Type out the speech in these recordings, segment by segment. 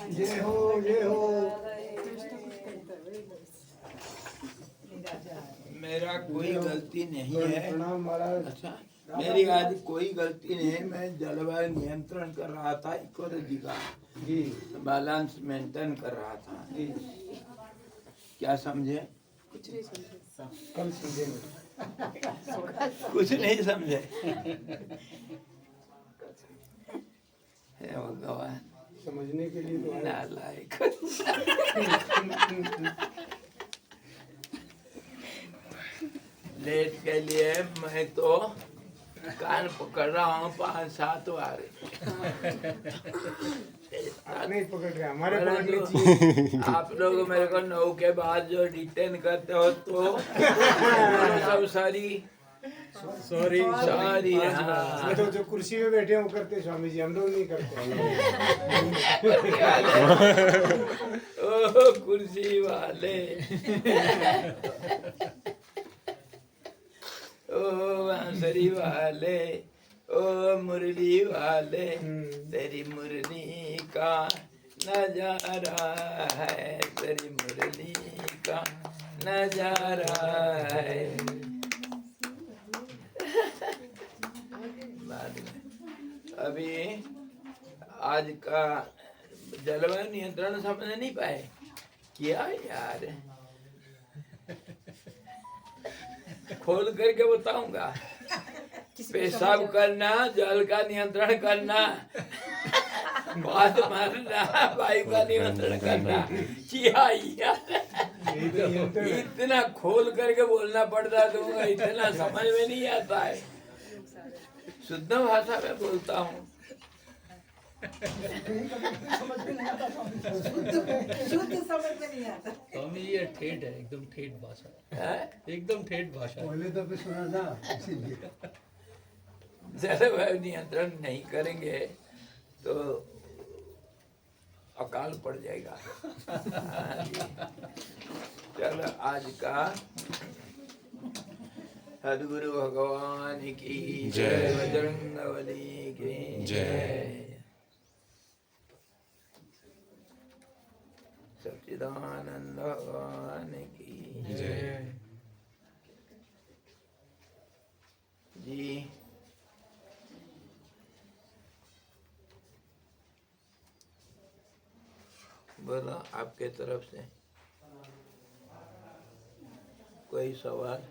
जय हो जय हो। मेरा कोई गलती नहीं है। प्रणाम महाराज। अच्छा, मेरी आज कोई गलती नहीं है। मैं जलवायु नियंत्रण कर रहा था, इकोलॉजी का जी बैलेंस मेंटेन कर रहा था। जी। क्या समझे? कल समझेंगे। कुछ नहीं समझे। हे भगवान, समझने के लिए तो आए। नालायक। लेट के लिए मैं तो कान पकड़ रहा हूँ 5-7 बार। आप नहीं पकड़ रहे, हमारे पकड़ने परंतु चाहिए। आप लोग मेरे को 9 के बाद जो डिटेन करते हो तो सब सॉरी सॉरी सॉरी। हाँ, मैं तो जो कुर्सी में बैठे हैं वो करते स्वामी जी, हम लोग नहीं करते। ओ कुर्सी वाले, ओ बांसुरी वाले, ओ मुरली वाले, तेरी मुरली का नजारा है, तेरी मुरली का नजारा है। बाद में अभी आज का जलवायु नियंत्रण समझ नहीं पाए क्या यार? खोल करके बताऊंगा। पेशाब करना, जल का नियंत्रण करना, बात मारना, वायु का नियंत्रण करना, क्या यार? इतना खोल करके बोलना पड़ता है तुमको, इतना समझ में नहीं आता है। शुद्ध भाषा में बोलता हूँ। शुद्ध समझ में नहीं आता। स्वामी ये ठेठ है, एकदम ठेठ भाषा है, है? एकदम ठेठ भाषा है। पहले तो सुना ना, इसीलिए जलवायु नियंत्रण नहीं करेंगे तो अकाल पड़ जाएगा। हाँ जी। चलो आज का सद्गुरु भगवान की जय, बजरंगबली की जय, सच्चिदानंद भगवान की जय। जी बोलो, आपके तरफ से कोई सवाल?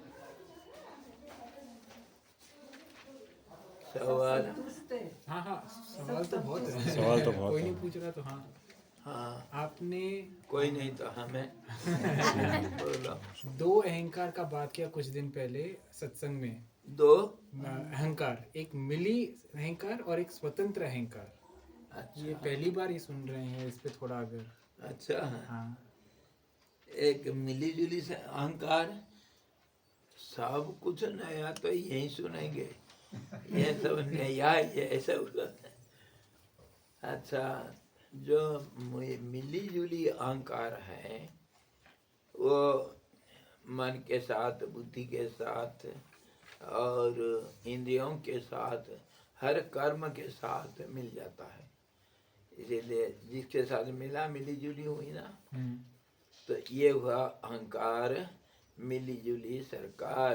सवाल? हाँ हाँ, सवाल तो बहुत है। सवाल तो बहुत कोई है। नहीं पूछ रहा तो हाँ। हाँ, आपने कोई नहीं तो हमें। बोलो। 2 अहंकार का बात किया कुछ दिन पहले सत्संग में। 2 अहंकार, एक मिली अहंकार और एक स्वतंत्र अहंकार। ये अच्छा पहली बार ही सुन रहे हैं, इस पे थोड़ा अगर। अच्छा। हाँ एक मिली जुली से अहंकार, सब कुछ नया तो यही सुनेंगे। ये सब नया ये सब। अच्छा, जो मिली जुली अहंकार है वो मन के साथ, बुद्धि के साथ और इंद्रियों के साथ, हर कर्म के साथ मिल जाता है। इसीलिए जिसके साथ मिला मिली जुली हुई ना, तो ये हुआ अहंकार, मिली जुली सरकार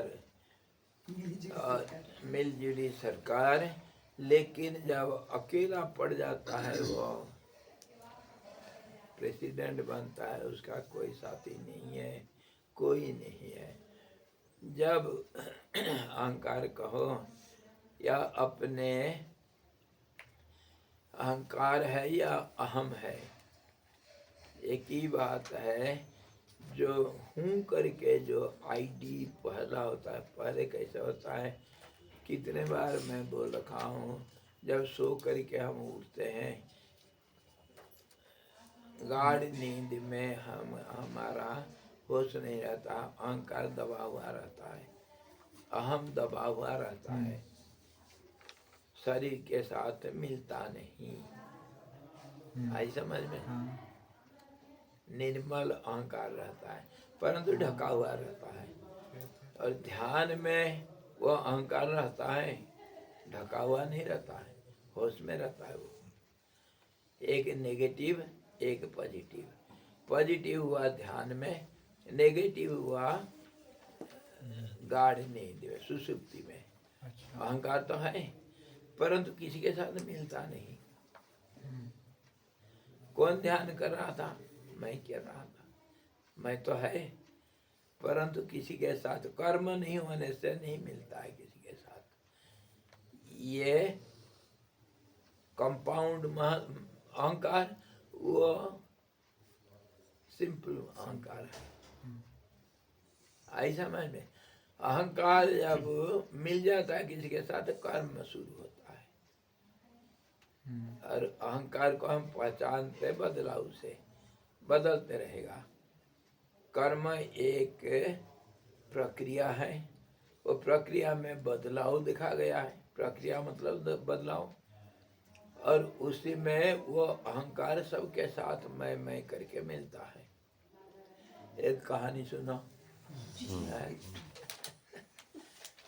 और मिलजुली सरकार। लेकिन जब अकेला पड़ जाता है वो प्रेसिडेंट बनता है, उसका कोई साथी नहीं है, कोई नहीं है। जब अहंकार कहो या अपने अहंकार है या अहम है, एक ही बात है। जो हूँ करके जो आईडी पहला होता है, पहले कैसे होता है, कितने बार मैं बोल रखा हूँ, जब सो करके हम उठते हैं, गाढ़ नींद में हमारा होश नहीं रहता, अहंकार दबा हुआ रहता है, अहम दबा हुआ रहता है, शरीर के साथ मिलता नहीं। आई समझ में? निर्मल अहंकार रहता है परंतु ढका हुआ रहता है, और ध्यान में वो अहंकार रहता है, ढका हुआ नहीं रहता है, होश में रहता है। वो एक नेगेटिव एक पॉजिटिव। पॉजिटिव हुआ ध्यान में, नेगेटिव हुआ गाढ़ नींद में, सुसुप्ति में। अहंकार तो है परंतु किसी के साथ मिलता नहीं। कौन ध्यान कर रहा था? मैं कर रहा था। मैं तो है परंतु किसी के साथ कर्म नहीं होने से नहीं मिलता है किसी के साथ। ये कंपाउंड अहंकार, वो सिंपल अहंकार है। ऐसा समझ में, अहंकार जब मिल जाता है किसी के साथ कर्म शुरू होता है। और अहंकार को हम पहचानते बदलाव से, बदलते रहेगा। कर्म एक प्रक्रिया है, वो प्रक्रिया में बदलाव दिखा गया है। प्रक्रिया मतलब बदलाव, और उसी में वो अहंकार सबके साथ मैं करके मिलता है। एक कहानी सुनो।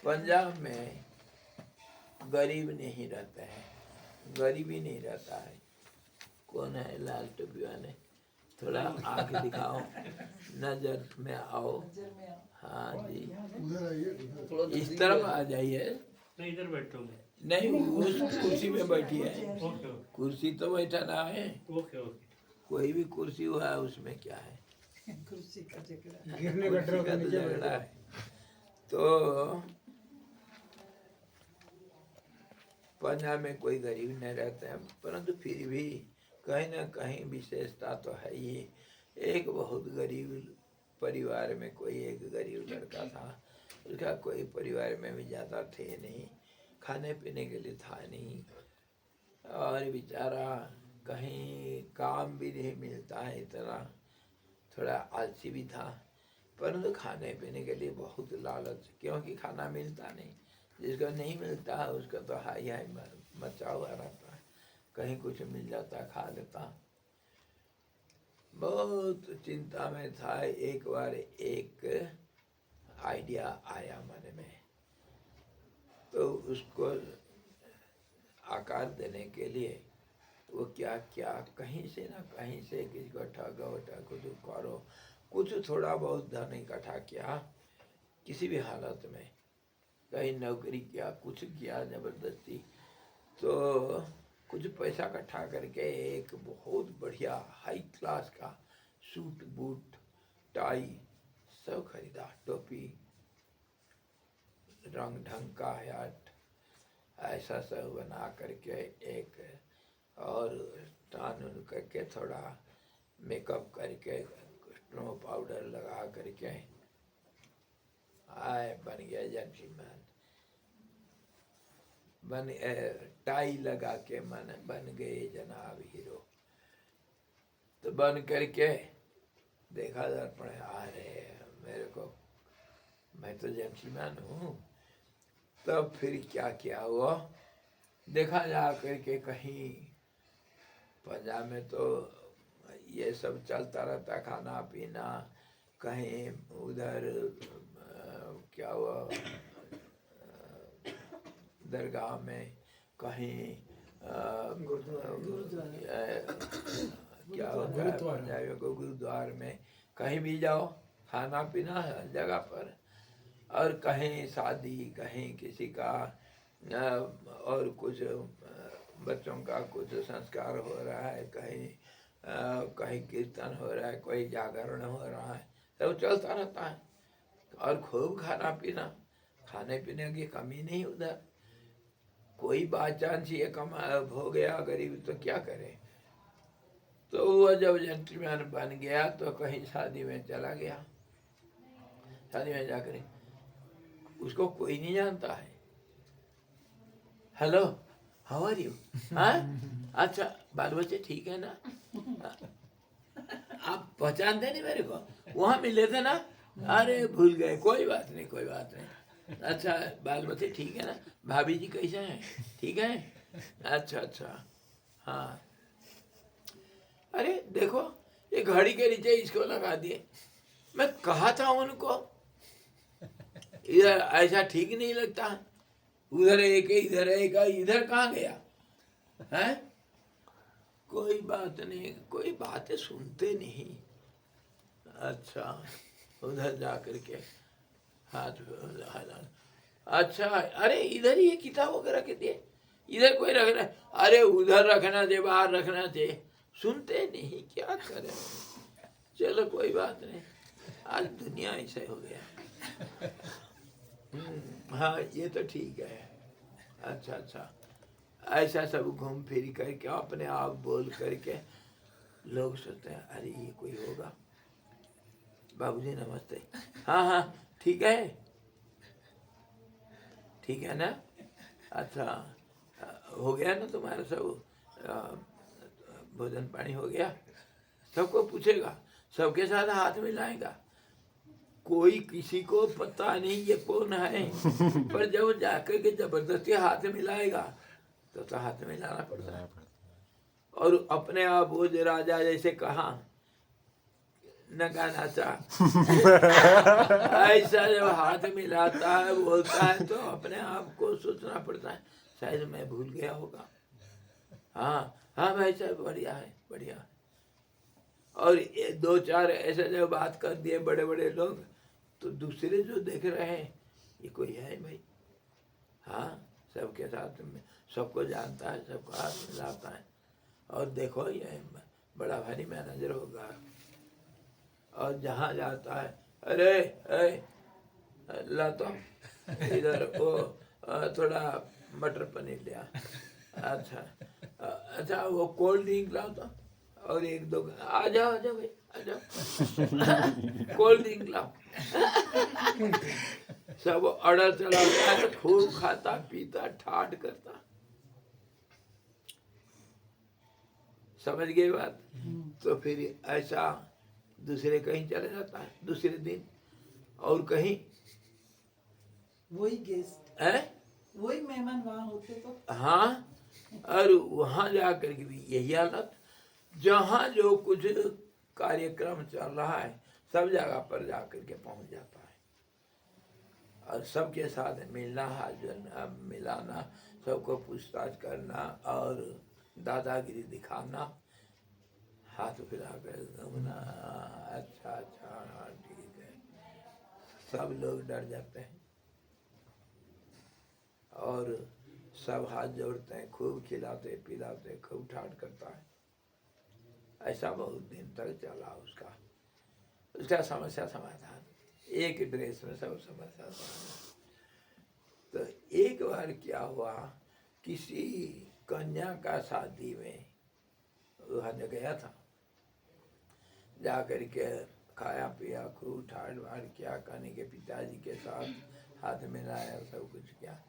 पंजाब में गरीब नहीं रहते हैं, गरीबी नहीं रहता है। कौन है लाल टोपी वाले? थोड़ा आंख दिखाओ, नजर में आओ। हाँ जी, इस तरफ आ जाइए। नहीं, इधर बैठोगे। नहीं, उस कुर्सी में बैठी है। ओके ओके कुर्सी तो बैठा ना है, ओके ओके। कोई भी कुर्सी हुआ है उसमें क्या है, कुर्सी का झगड़ा। गिरने कुर्सी गटरों का के तो नीचे झगड़ा बैठो। है। तो पंजाब में कोई गरीब नहीं रहते हैं, परंतु फिर भी कहीं ना कहीं विशेषता तो है ही। एक बहुत गरीब परिवार में कोई एक गरीब लड़का था। उसका कोई परिवार में भी ज़्यादा थे नहीं, खाने पीने के लिए था नहीं, और बेचारा कहीं काम भी नहीं मिलता है इतना, थोड़ा आलसी भी था। परंतु खाने पीने के लिए बहुत लालच, क्योंकि खाना मिलता नहीं। जिसको नहीं मिलता है उसका तो हाई हाई मचा हुआ रहता है, कहीं कुछ मिल जाता खा लेता। बहुत चिंता में था। एक बार एक आइडिया आया मन में, तो उसको आकार देने के लिए वो क्या क्या कहीं से ना कहीं से किसी को ठगो कुछ करो, कुछ थोड़ा बहुत धन इकट्ठा किया किसी भी हालत में, कहीं नौकरी किया, कुछ किया जबरदस्ती। तो कुछ पैसा इकट्ठा करके एक बहुत बढ़िया हाई क्लास का सूट बूट टाई सब खरीदा, टोपी रंग ढंग का हैट, ऐसा सब बना करके एक, और टान करके थोड़ा मेकअप करके स्नो पाउडर लगा करके आए, बन गया जेंटलमैन। टाई लगा के बन गए जनाब हीरो। तो बन करके देखा दर्पण, अरे मेरे को, मैं तो जेंटलमैन हूँ। तब फिर क्या किया हुआ, देखा जा करके कहीं पंजाब में तो ये सब चलता रहता, खाना पीना। कहीं उधर क्या हुआ, दरगाह में, कहीं क्या होता है पंजाबियों को, गुरुद्वार में, कहीं भी जाओ खाना पीना हर जगह पर। और कहीं शादी, कहीं किसी का और कुछ बच्चों का कुछ संस्कार हो रहा है, कहीं कीर्तन हो रहा है, कोई जागरण हो रहा है, सब चलता रहता है। और खूब खाना पीना, खाने पीने की कमी नहीं उधर। कोई बात चांस ये कमा हो गया गरीब तो क्या करे। तो वह जब जेंटलमैन बन गया तो कहीं शादी में चला गया। शादी में जाकर उसको कोई नहीं जानता है। Hello, how are you? हाँ, अच्छा, बाल बच्चे ठीक है ना? आप पहचानते नहीं मेरे को? वहाँ मिले थे ना? अरे भूल गए, कोई बात नहीं, कोई बात नहीं। अच्छा, बाल बच्चे ठीक है ना? भाभी जी कैसे हैं? ठीक है? अच्छा अच्छा, हाँ। अरे देखो, ये घड़ी के नीचे इसको लगा दिए। मैं कहा था उनको इधर ऐसा ठीक नहीं लगता, उधर एक इधर एक, इधर कहाँ गया है? कोई बात नहीं, कोई बातें सुनते नहीं। अच्छा, उधर जा करके हाथ हिलाना। अच्छा, अरे इधर ये किताब वगैरह के दिए, इधर कोई रखना, अरे उधर रखना चाहिए, बाहर रखना चाहिए। सुनते नहीं, क्या करें। चलो कोई बात नहीं, आज दुनिया ऐसे हो गया। हाँ ये तो ठीक है। अच्छा अच्छा, ऐसा सब घूम फिर करके अपने आप बोल करके लोग सोचते हैं अरे ये कोई होगा। बाबूजी नमस्ते। हाँ हाँ ठीक है, ठीक है ना। अच्छा, हो गया ना तुम्हारा सब भोजन पानी हो गया। सबको पूछेगा, सबके साथ हाथ मिलाएगा। कोई किसी को पता नहीं ये कौन है, पर जब जाकर के जबरदस्ती हाथ मिलाएगा तो हाथ मिलाना पड़ता है। और अपने आप वो जो राजा जैसे कहा नगा नाचा ऐसा जब हाथ मिलाता है बोलता है तो अपने आप को सोचना पड़ता है शायद मैं भूल गया होगा। हाँ हाँ भाई साहब बढ़िया है, बढ़िया। और दो चार ऐसे जब बात कर दिए बड़े बड़े लोग तो दूसरे जो देख रहे हैं ये कोई है भाई। हाँ सबके साथ में सबको जानता है, सबको हाथ मिलाता है। और देखो ये बड़ा भारी मैनेजर होगा। और जहाँ जाता है अरे ला तो इधर वो थोड़ा मटर पनीर लिया। अच्छा अच्छा वो कोल्ड ड्रिंक लाओ तो, और एक दो आ जाओ भाई आ जाओ कोल्ड ड्रिंक लाओ। सब ऑर्डर चलाता है, खूब खाता पीता ठाट करता। समझ गए बात। तो फिर ऐसा दूसरे कहीं चले जाता है, दूसरे दिन और कहीं वही गेस्ट है, वही मेहमान वहाँ होते तो। हाँ और वहां जाकर के भी यही हालत। जहाँ जो कुछ कार्यक्रम चल रहा है सब जगह पर जाकर के पहुंच जाता है। और सबके साथ मिलना, हाथ मिलाना, सबको पूछताछ करना और दादागिरी दिखाना, हाथ फिरा कर घूमना। अच्छा अच्छा हाँ ठीक है। सब लोग डर जाते हैं और सब हाथ जोड़ते हैं, खूब खिलाते पिलाते, खूब ठाट करता है। ऐसा बहुत दिन तक चला उसका समस्या समाधान, एक ड्रेस में सब समस्या समाधान। तो एक बार क्या हुआ, किसी कन्या का शादी में वहाँ गया था, जा कर के खाया पिया खूब ठाट बाट किया, कन्या के पिताजी के साथ हाथ मिलाया, सब कुछ किया।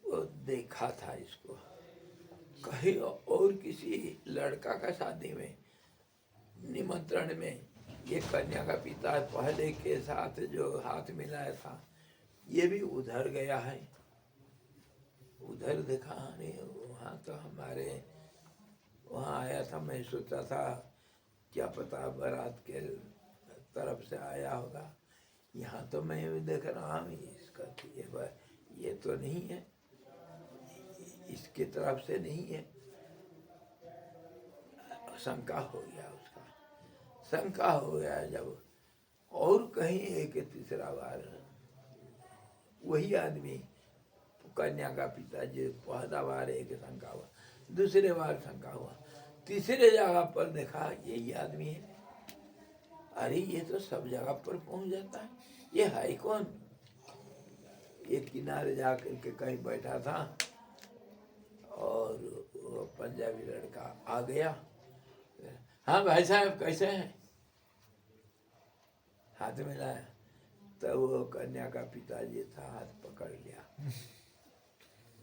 वो देखा था इसको कहीं और किसी लड़का का शादी में निमंत्रण में ये कन्या का पिता पहले के साथ जो हाथ मिलाया था ये भी उधर गया है। उधर देखा नहीं, वहाँ तो हमारे वहाँ आया था। मैं सोचा था क्या पता बारात के तरफ से आया होगा। यहाँ तो मैं भी देख रहा हूँ इसका ये तो नहीं है, इसके तरफ से नहीं है। शंका हो गया उसका, शंका हो गया जब और कहीं एक तीसरा बार वही आदमी कन्या का पिताजी पहला बार एक शंका हुआ, दूसरे बार शंका हुआ, तीसरे जगह पर देखा यही आदमी है। अरे ये तो सब जगह पर पहुंच जाता है, ये है कौन। एक किनारे जा करके कहीं बैठा था और वो पंजाबी लड़का आ गया। हाँ भाई साहब कैसे हैं, हाथ मिलाया। तो वो कन्या का पिताजी था, हाथ पकड़ लिया।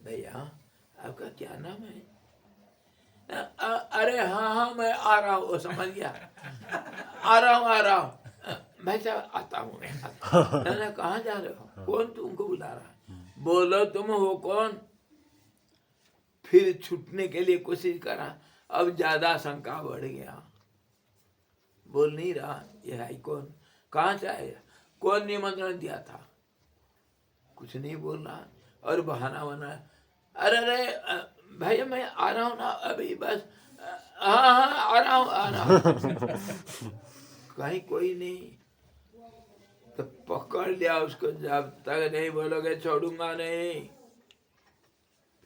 भैया आपका क्या नाम है। अरे हाँ हाँ मैं आ रहा हूँ, समझ गया, आ रहा हूँ भाई साहब, आता हूँ मैं। कहाँ जा रहे हो, कौन तुमको बुला रहा है, बोलो तुम हो कौन। फिर छूटने के लिए कोशिश करा, अब ज्यादा शंका बढ़ गया। बोल नहीं रहा ये है कौन, कहाँ से आया, कौन निमंत्रण दिया था, कुछ नहीं बोल रहा। और बहाना बना, अरे भैया मैं आ रहा हूँ ना अभी बस, हाँ हाँ आ रहा हूँ। कहीं कोई नहीं, तो पकड़ लिया उसको, जब तक नहीं बोलोगे छोड़ूंगा नहीं।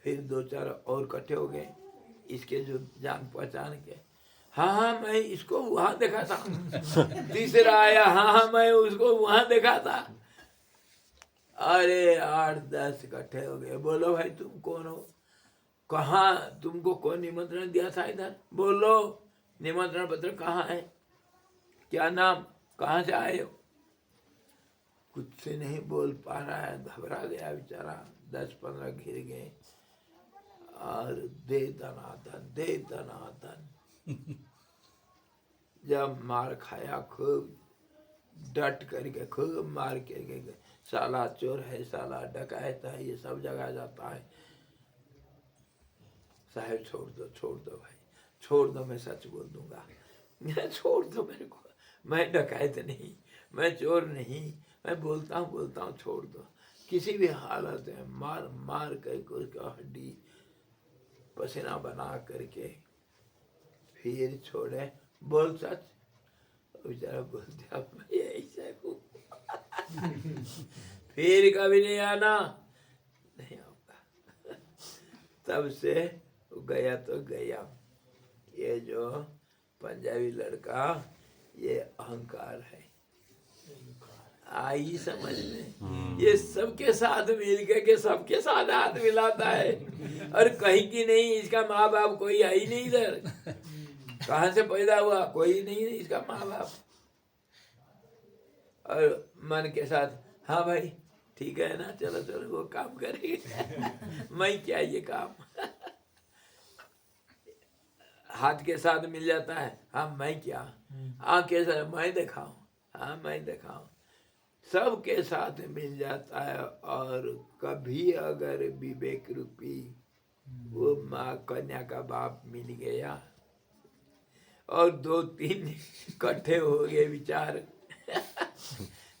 फिर 2-4 और इकट्ठे हो गए इसके जो जान पहचान के, हाँ हाँ मैं इसको वहां देखा था। तीसरा आया, हाँ हाँ मैं उसको वहां देखा था। अरे 8-10 इकट्ठे हो गए। बोलो भाई तुम कौन हो, कहाँ, तुमको कौन निमंत्रण दिया था इधर, बोलो निमंत्रण पत्र कहाँ है, क्या नाम, कहाँ से आए हो। कुछ से नहीं बोल पा रहा है, घबरा गया बेचारा। 10-15 घिर गए और दे दनादन दे दनादन। जब मार खाया खूब डट करके, खूब मार करके, साला चोर है, साला डकैत है, ये सब जगह जाता है। साहब छोड़ दो भाई, छोड़ दो, मैं सच बोल दूंगा। छोड़ दो मेरे को, मैं डकैत नहीं, मैं चोर नहीं, मैं बोलता हूँ, छोड़ दो। किसी भी हालत में मार मार करके उसका हड्डी पसीना बना करके फिर छोड़े, बोल सच। बेचारा बोल दिया मैं ऐसा हूँ। फिर कभी नहीं आना, नहीं आऊंगा। तब से गया तो गया। ये जो पंजाबी लड़का, ये अहंकार है, आई समझ में। ये सबके साथ मिल के सबके साथ हाथ मिलाता है, और कहीं की नहीं, इसका माँ बाप कोई है ही नहीं इधर। कहाँ से पैदा हुआ, कोई नहीं है इसका माँ बाप। और मन के साथ, हाँ भाई ठीक है ना, चलो चलो वो काम करेंगे। मैं क्या ये काम। हाथ के साथ मिल जाता है, हाँ मैं क्या, आँख के साथ मैं दिखाऊं, हाँ मैं दिखाऊं, सबके साथ मिल जाता है। और कभी अगर विवेक रूपी वो माँ कन्या का बाप मिल गया और 2-3 इकट्ठे हो गए विचार,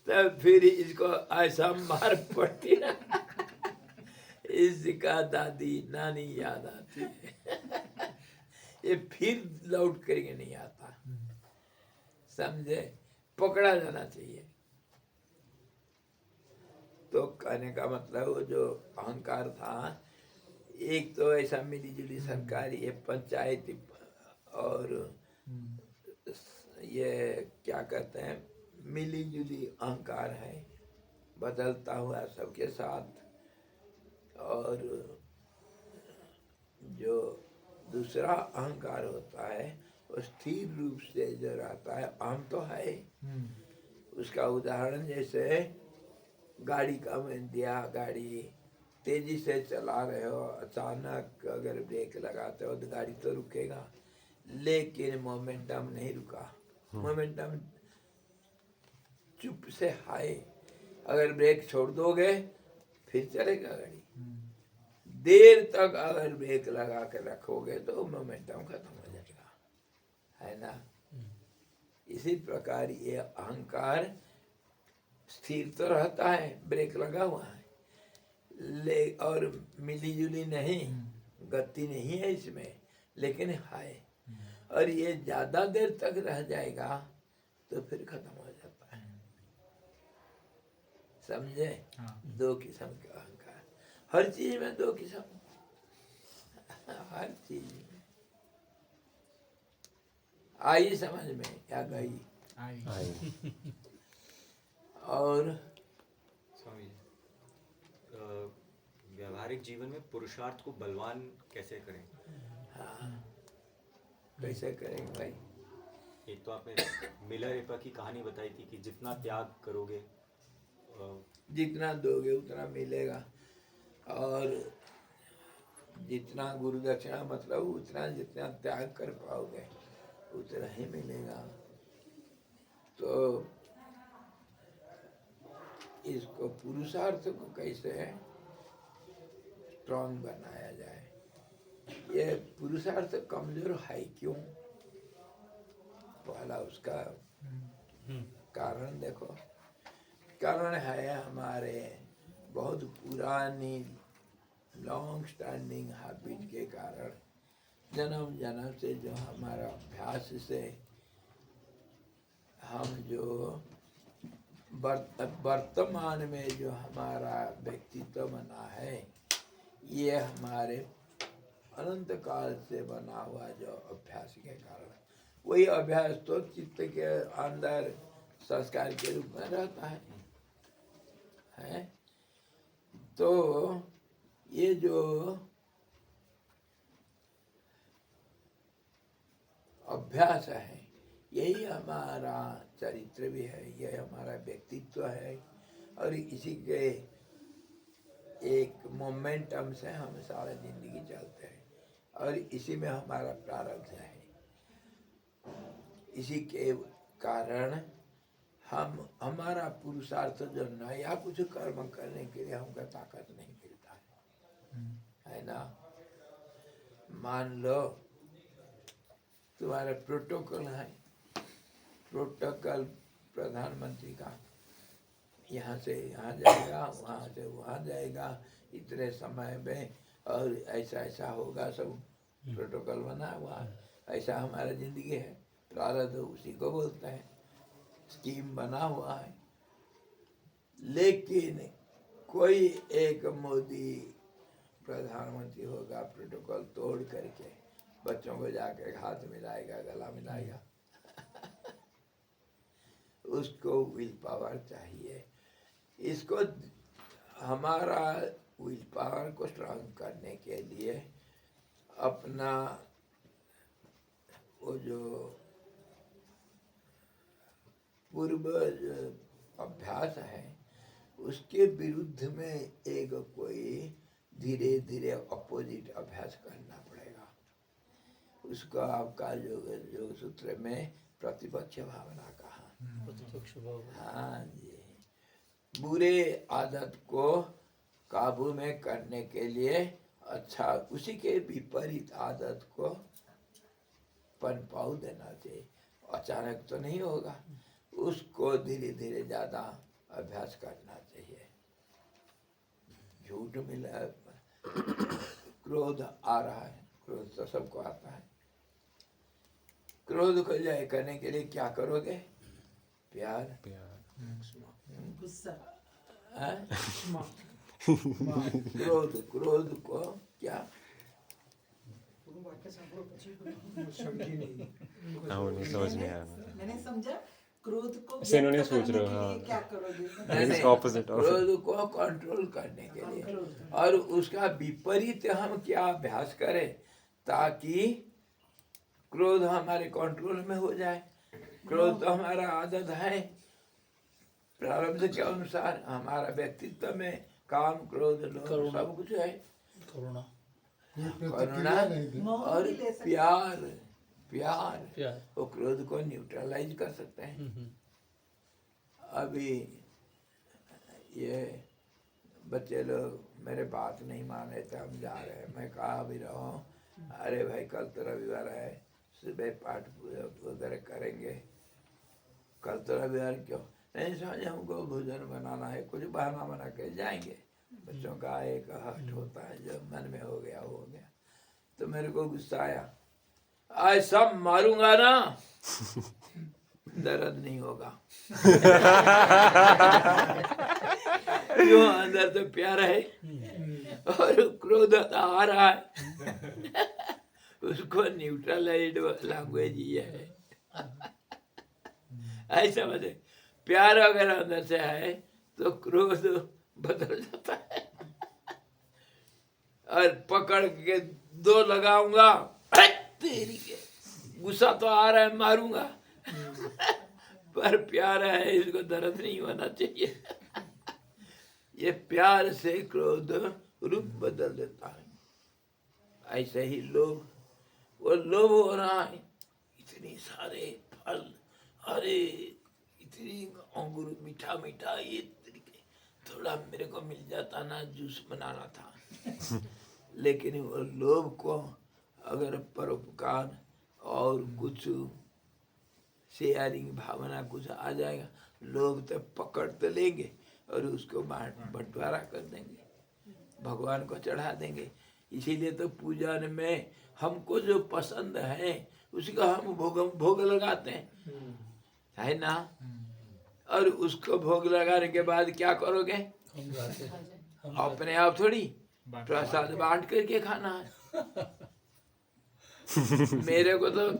तब फिर इसको ऐसा मार पड़ती ना, इसका दादी नानी याद आती है। ये फिर लौट करके नहीं आता, समझे, पकड़ा जाना चाहिए। तो कहने का मतलब वो जो अहंकार था, एक तो ऐसा मिली जुली सरकारी, ये पंचायत, और ये क्या कहते हैं, मिली जुली अहंकार है, बदलता हुआ सबके साथ। और जो दूसरा अहंकार होता है वो स्थिर रूप से जो रहता है, अहम तो है। उसका उदाहरण जैसे गाड़ी का मैं दिया, गाड़ी तेजी से चला रहे हो, अचानक अगर ब्रेक लगाते हो तो गाड़ी तो रुकेगा, लेकिन मोमेंटम नहीं रुका। मोमेंटम चुप से हाय, अगर ब्रेक छोड़ दोगे फिर चलेगा गाड़ी। देर तक अगर ब्रेक लगा के रखोगे तो मोमेंटम खत्म हो जाएगा, है ना। इसी प्रकार ये अहंकार स्थिर तो रहता है, ब्रेक लगा हुआ है, ले और मिली जुली नहीं, गति नहीं है इसमें, लेकिन है। और ये ज्यादा देर तक रह जाएगा तो फिर खत्म हो जाता है, समझे। दो किस्म के अहंकार, हर चीज में 2 किस्म, हर चीज में। आई समझ में क्या गई? और स्वामी जी, व्यावहारिक जीवन में पुरुषार्थ को बलवान कैसे करें? हाँ, कैसे करेंगे भाई? एक तो आपने मिलर एपा की कहानी बताई थी कि जितना त्याग करोगे जितना दोगे उतना मिलेगा, और जितना गुरु दक्षिणा मतलब उतना, जितना त्याग कर पाओगे उतना ही मिलेगा। तो इसको पुरुषार्थ को कैसे स्ट्रॉन्ग बनाया जाए? ये पुरुषार्थ कमजोर है क्यों? पहला उसका कारण देखो। कारण है हमारे बहुत पुरानी लॉन्ग स्टैंडिंग हैबिट के कारण, जन्म जन्म से जो हमारा अभ्यास से हम जो वर्तमान में जो हमारा व्यक्तित्व बना है, ये हमारे अनंत काल से बना हुआ जो अभ्यास के कारण, वही अभ्यास तो चित्त के अंदर संस्कार के रूप में रहता है? तो ये जो अभ्यास है, यही हमारा चरित्र भी है, यही हमारा व्यक्तित्व है, और इसी के एक मोमेंटम से हम सारा जिंदगी चलते हैं, और इसी में हमारा प्रारब्ध है। इसी के कारण हमारा पुरुषार्थ जो नया कुछ कर्म करने के लिए हमको ताकत नहीं मिलता है ना। मान लो तुम्हारा प्रोटोकॉल है, प्रोटोकॉल प्रधानमंत्री का, यहाँ से यहाँ जाएगा, वहाँ से वहाँ जाएगा, इतने समय में, और ऐसा ऐसा होगा, सब प्रोटोकॉल बना हुआ है। ऐसा हमारा जिंदगी है, प्रारब्ध उसी को बोलते हैं, स्कीम बना हुआ है। लेकिन कोई एक मोदी प्रधानमंत्री होगा, प्रोटोकॉल तोड़ करके बच्चों को जाके हाथ मिलाएगा, गला मिलाएगा। उसको विल पावर चाहिए। इसको हमारा विल पावर को स्ट्रांग करने के लिए अपना वो जो पूर्व अभ्यास है, उसके विरुद्ध में एक कोई धीरे धीरे अपोजिट अभ्यास करना पड़ेगा। उसको आपका योग सूत्र में प्रतिपक्ष भावना कहा। प्रतिपक्ष भाव। हाँ जी, बुरे आदत को काबू में करने के लिए अच्छा उसी के विपरीत आदत को पनपाऊ देना चाहिए। अचानक तो नहीं होगा, उसको धीरे धीरे ज्यादा अभ्यास करना चाहिए। झूठ मिला, क्रोध आ रहा है, क्रोध तो सबको आता है। क्रोध को जय करने के लिए क्या करोगे? प्यार, गुस्सा, क्रोध को क्या? नहीं समझ में आया। मैंने समझा क्रोध को ऐसे इन्होंने व्यक्त सोच करने रहे हो, के लिए हाँ। क्या करोगे? नहीं, इसका opposite of- क्रोध को कंट्रोल करने के लिए, और उसका विपरीत हम क्या अभ्यास करें ताकि क्रोध हमारे कंट्रोल में हो जाए। क्रोध तो हमारा आदत है, प्रारब्ध के अनुसार हमारा व्यक्तित्व में काम, क्रोध, लोभ सब कुछ है। करुणा, करुणा मौन और भी ले सकते। प्यार, प्यार प्यार। वो क्रोध को न्यूट्रलाइज कर सकते हैं। अभी ये बच्चे लोग मेरे बात नहीं मान रहे थे, हम जा रहे हैं, मैं कहा भी रहो, अरे भाई कल तो रविवार है, सुबह पाठ पूजा वगैरह करेंगे। कल तो रविवार क्यों? नहीं समझे, हमको भोजन बनाना है, कुछ बहाना बना के जाएंगे। बच्चों का एक हट होता है, जो मन में हो गया वो हो गया। तो मेरे को गुस्सा आया, आज सब मारूंगा ना, दर्द नहीं होगा। क्यों? अंदर तो प्यार है और क्रोध आ रहा है, उसको न्यूट्रलाइज लैंग्वेज ये है। ऐसा मतलब प्यार अगर अंदर से है तो क्रोध बदल जाता है। और पकड़ के दो लगाऊंगा, तेरी के गुस्सा तो आ रहा है, मारूंगा, पर प्यार है, इसको दर्द नहीं होना चाहिए। ये प्यार से क्रोध रूप बदल देता है। ऐसे ही लोभ, वो लोभ हो रहा है, इतने सारे फल, अरे इतनी अंगूर मीठा मीठा, ये तरीके, थोड़ा मेरे को मिल जाता ना, जूस बनाना था। लेकिन वो लोभ को अगर परोपकार और कुछ शेयरिंग भावना कुछ आ जाएगा, लोग तो पकड़ तो लेंगे और उसको बंटवारा कर देंगे। भगवान को चढ़ा देंगे। इसीलिए तो पूजन में हमको जो पसंद है उसका हम भोग लगाते हैं, है ना। और उसको भोग लगाने के बाद क्या करोगे? हम जाते अपने आप थोड़ी प्रसाद बांट करके खाना है। मेरे को तो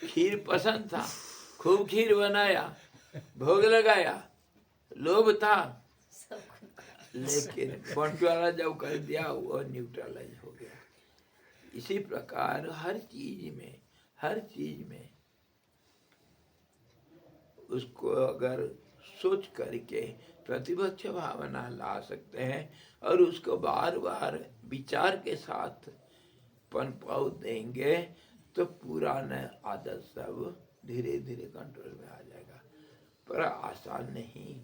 खीर पसंद था, खूब खीर बनाया, भोग लगाया, लोभ था, लेकिन बंटवारा जब कर दिया वो न्यूट्रलाइज हो गया। इसी प्रकार हर चीज में उसको अगर सोच करके प्रतिपक्ष भावना ला सकते हैं और उसको बार बार विचार के साथ पनपाव देंगे तो पुराना आदत सब धीरे धीरे कंट्रोल में आ जाएगा। पर आसान नहीं।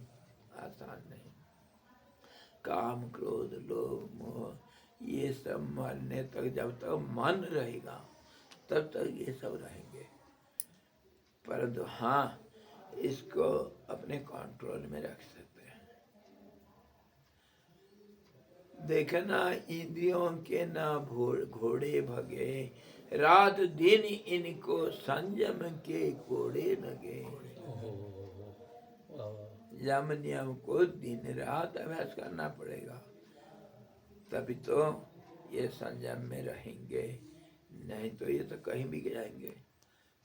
काम, क्रोध, लोभ, मोह ये सब मरने तक, जब तक मन रहेगा तब तक ये सब रहेंगे। परंतु हाँ, इसको अपने कंट्रोल में रख सकते हैं। देखना, इंद्रियों के ना घोड़े भगे, रात दिन इनको संयम के घोड़े लगे। यम नियम को दिन रात अभ्यास करना पड़ेगा, तभी तो ये संयम में रहेंगे। नहीं तो ये तो कहीं भी जाएंगे।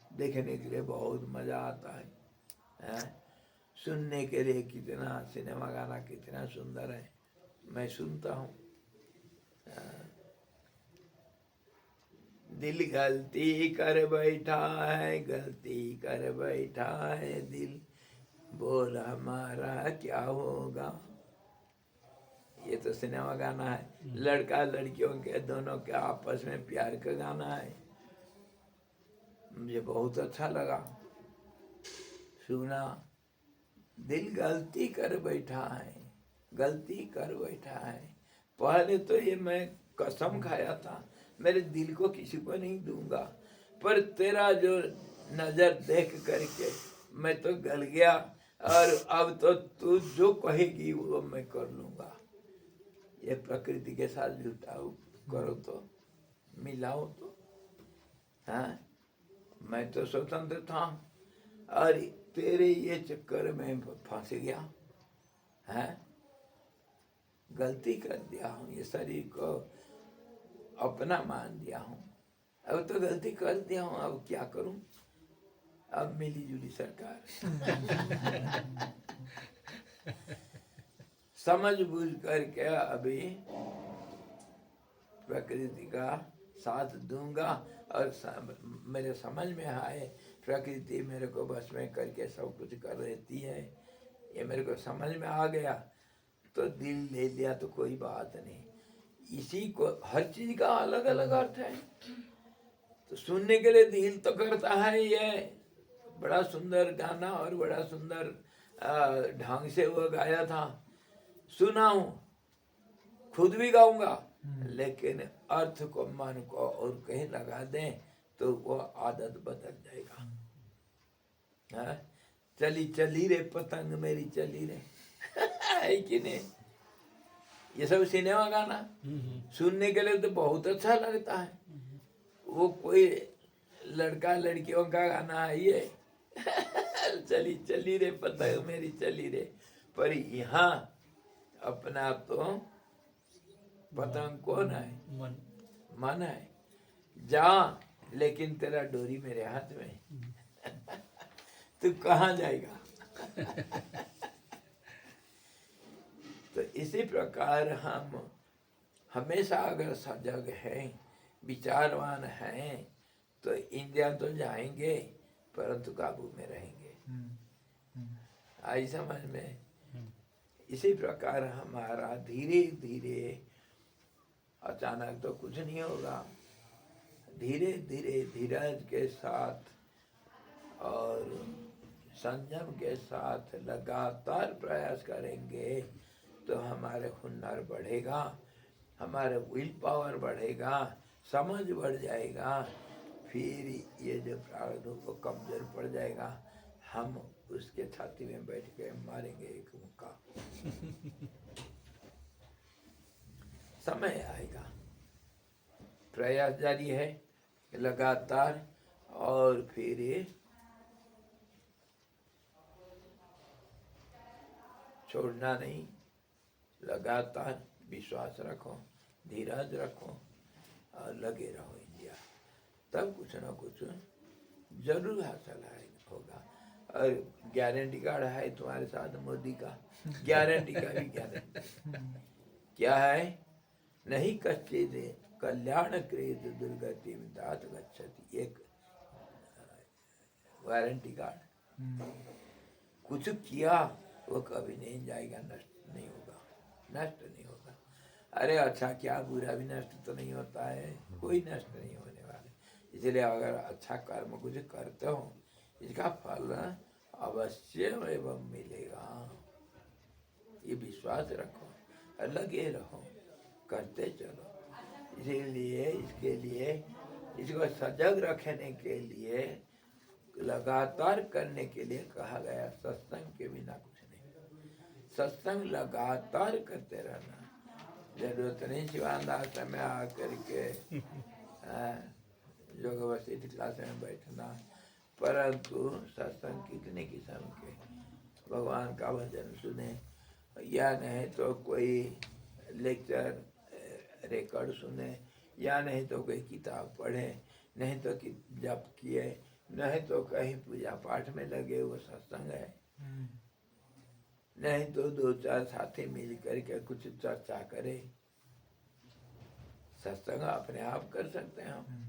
देखने के लिए बहुत मजा आता है, सुनने के लिए कितना सिनेमा गाना कितना सुंदर है, मैं सुनता हूँ। दिल गलती कर बैठा है, गलती कर बैठा है दिल, बोल हमारा क्या होगा। ये तो सिनेमा गाना है, लड़का लड़कियों के दोनों के आपस में प्यार का गाना है। मुझे बहुत अच्छा लगा, सुना। दिल गलती कर बैठा है, गलती कर बैठा है। पहले तो ये मैं कसम खाया था मेरे दिल को किसी को नहीं दूंगा, पर तेरा जो नजर देख करके मैं तो गल गया, और अब तो तू जो कहेगी वो मैं कर लूंगा। ये प्रकृति के साथ जुटाओ करो तो, मिलाओ तो, हाँ। मैं तो स्वतंत्र था और तेरे ये चक्कर में फंस गया है। गलती कर दिया हूँ, ये शरीर को अपना मान दिया हूँ। अब तो गलती कर दिया हूँ, अब क्या करूँ? अब मिली जुली सरकार। समझ बूझ करके अभी प्रकृति का साथ दूंगा, और मेरे समझ में आए प्रकृति मेरे को बस में करके सब कुछ कर रहती है, ये मेरे को समझ में आ गया तो दिल ले लिया तो कोई बात नहीं। इसी को हर चीज का अलग अलग अर्थ है। तो सुनने के लिए दिल तो करता है, ये बड़ा सुंदर गाना और बड़ा सुंदर ढंग से वो गाया था, सुना हूँ, खुद भी गाऊंगा, लेकिन अर्थ को मन को और कहीं लगा दें तो वो आदत बदल जाएगा। हाँ? चली चली रे पतंग मेरी चली रे है कि नहीं? ये सब सिनेमा गाना सुनने के लिए तो बहुत अच्छा लगता है। वो कोई लड़का लड़कियों का गाना है ये चली चली रे पतंग मेरी चली रे, पर यहाँ अपना तो पतंग कौन है? मन है। जा, लेकिन तेरा डोरी मेरे हाथ में तू कहाँ जाएगा? तो इसी प्रकार हम हमेशा अगर सजग हैं, विचारवान हैं, तो इंद्रिया तो जाएंगे परंतु काबू में रहेंगे। आई समझ में? इसी प्रकार हमारा धीरे धीरे, अचानक तो कुछ नहीं होगा, धीरे धीरे धीरज के साथ और संयम के साथ लगातार प्रयास करेंगे तो हमारे हुनर बढ़ेगा, हमारे विल पावर बढ़ेगा, समझ बढ़ जाएगा। फिर ये जो प्रारब्ध को कमजोर पड़ जाएगा, हम उसके छाती में बैठ के मारेंगे एक मुक्का। समय आएगा। प्रयास जारी है लगातार, और फिर छोड़ना नहीं, लगातार विश्वास रखो, धीरज रखो और लगे रहो इंडिया, तब कुछ ना कुछ जरूर हासिल होगा। और गारंटी कार्ड है तुम्हारे साथ मोदी का, गारंटी का भी गारंटी क्या है? नहीं कच्चे दे कल्याण कृत दुर्गति दात गच्छति, एक वारंटी कार्ड। कुछ किया वो कभी नहीं जाएगा, नष्ट नहीं होगा, नष्ट नहीं होगा। अरे अच्छा क्या, बुरा भी नष्ट तो नहीं होता है, कोई नष्ट नहीं होने वाले। इसलिए अगर अच्छा कर्म कुछ करते हो, इसका फल अवश्य एवं मिलेगा, ये विश्वास रखो और लगे रहो, करते चलो। इसीलिए इसके लिए इसको सजग रखने के लिए, लगातार करने के लिए कहा गया। सत्संग के बिना कुछ नहीं, सत्संग लगातार करते रहना। जरूरत नहीं शिवानदास में आकर के योग वसिष्ठ क्लास में बैठना, परंतु सत्संग कितने किस्म के, भगवान का भजन सुने, या नहीं तो कोई लेक्चर रिकॉर्ड सुने, या नहीं तो कोई किताब पढ़े, नहीं तो जप किए, नहीं तो कहीं पूजा पाठ में लगे, वो सत्संग है। नहीं तो दो चार साथी मिल करके कुछ चर्चा करे, सत्संग अपने आप कर सकते हैं हम।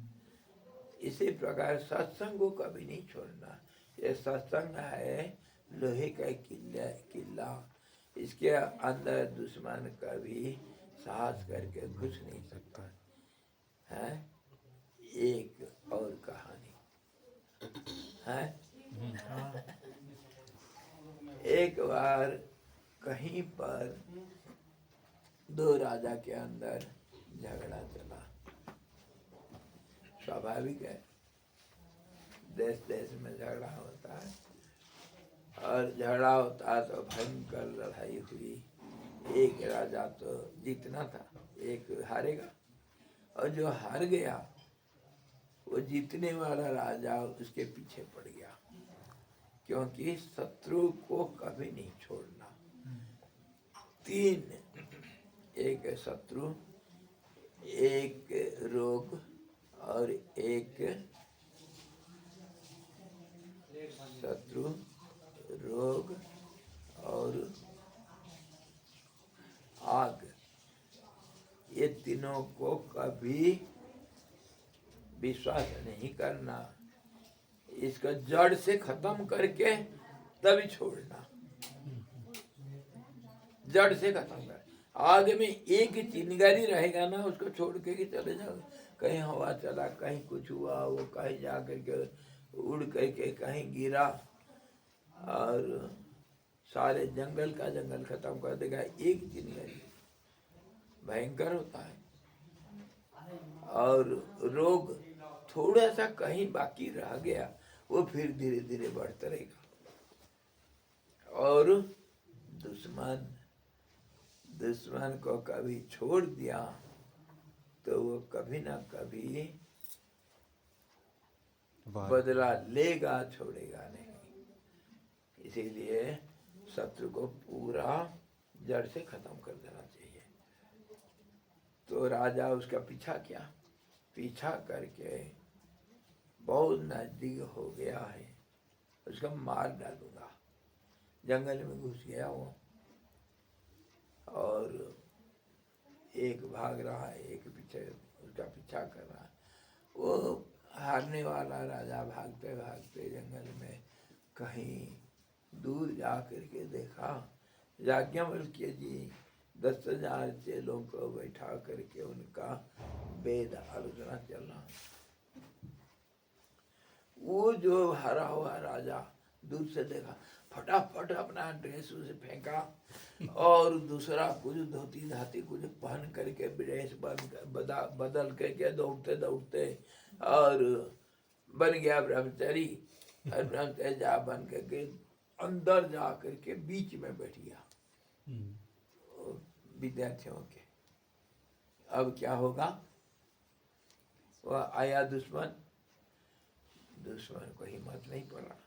इसी प्रकार सत्संग को कभी नहीं छोड़ना। ये सत्संग है लोहे का किला, इसके अंदर दुश्मन कभी साहस करके घुस नहीं सकता है। एक और कहानी है, एक बार कहीं पर दो राजा के अंदर झगड़ा चला। स्वाभाविक है, देश देश में झगड़ा होता है, और झगड़ा होता तो भयंकर लड़ाई हुई। एक राजा तो जीतना था, एक हारेगा, और जो हार गया वो जीतने वाला राजा उसके पीछे पड़ गया, क्योंकि शत्रु को कभी नहीं छोड़ना। तीन, एक शत्रु, एक रोग और एक शत्रु, रोग और आग, ये तीनों को कभी विश्वास नहीं करना, इसको जड़ से खत्म करके तभी छोड़ना, जड़ से खत्म कर। आग में एक चिंगारी रहेगा ना, उसको छोड़ के ही चले जाओ। कहीं हवा चला, कहीं कुछ हुआ, वो कहीं जा करके उड़ करके कहीं गिरा, और सारे जंगल का जंगल खत्म कर देगा एक चिंगारी, भयंकर होता है। और रोग थोड़ा सा कहीं बाकी रह गया, वो फिर धीरे धीरे बढ़ता रहेगा। और दुश्मन को कभी छोड़ दिया तो वो कभी ना कभी बदला लेगा, छोड़ेगा नहीं। इसीलिए शत्रु को पूरा जड़ से खत्म कर देना चाहिए। तो राजा उसका पीछा किया, पीछा करके बहुत नजदीक हो गया है, उसका मार डालूंगा। जंगल में घुस गया वो, और एक भाग रहा है, एक पीछे उसका पीछा कर रहा है। वो हारने वाला राजा भागते भागते जंगल में कहीं दूर जा करके देखा, याज्ञवल्क्य जी 10,000 चेलों को बैठा करके उनका वेद आलोचना चल रहा। वो जो हारा हुआ राजा दूर से देखा, फटाफट अपना ड्रेस उसे फेंका, और दूसरा कुछ धोती धाती कुछ पहन करके ड्रेस बदल करके दौड़ते दौड़ते और बन गया ब्रह्मचारी। और ब्रह्मचारी जा बन करके अंदर जा करके बीच में बैठ गया विद्यार्थियों के। अब क्या होगा? वह आया दुश्मन, दुश्मन को हिम्मत नहीं पड़ रहा,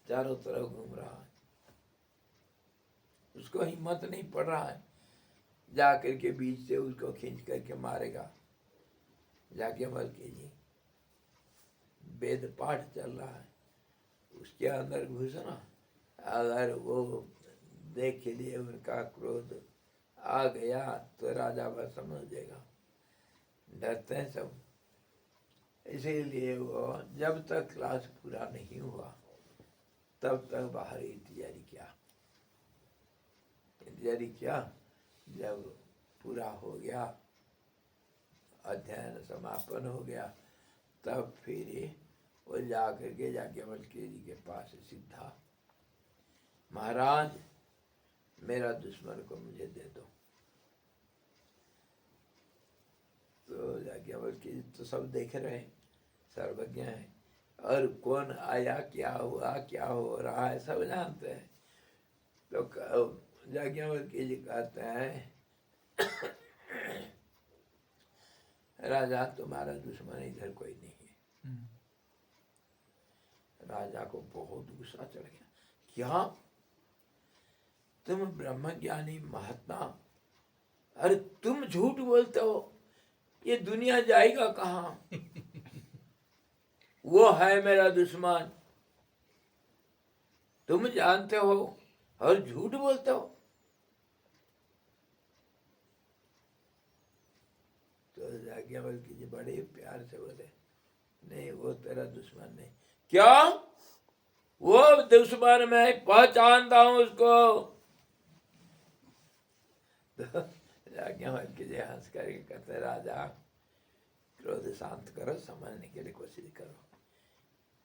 चारों तरफ घूम रहा है, उसको हिम्मत नहीं पड़ रहा है, जा करके बीच से उसको खींच करके मारेगा। जाके बल्कि जी वेद पाठ चल रहा है, उसके अंदर घुसना, अगर वो देख लिए उनका क्रोध आ गया तो राजा बस समझ जाएगा, डरते हैं सब। इसीलिए वो जब तक क्लास पूरा नहीं हुआ तब तक बाहर इंतजारी किया। जब पूरा हो गया, अध्ययन समापन हो गया, तब फिर वो जाके बल्कि जी के पास सीधा, महाराज मेरा दुश्मन को मुझे दे दो। तो जाके बल्कि तो सब देख रहे हैं, सर्वज्ञ है, और कौन आया, क्या हुआ, क्या हो रहा है, सब जानते हैं। तो याज्ञवल्क्य जी कहते हैं, राजा तुम्हारा दुश्मन इधर कोई नहीं है। राजा को बहुत गुस्सा चढ़ गया, क्या तुम ब्रह्मज्ञानी महात्मा, अरे तुम झूठ बोलते हो, ये दुनिया जाएगा कहाँ? वो है मेरा दुश्मन, तुम जानते हो और झूठ बोलते हो। तो याज्ञवल्क्य जी बड़े प्यार से बोले, नहीं वो तेरा दुश्मन नहीं। क्या? वो दुश्मन मैं पहचानता हूं उसको। तो याज्ञवल्क्य जी हंस करके कहते, राजा क्रोध शांत करो, समझने के लिए कोशिश करो,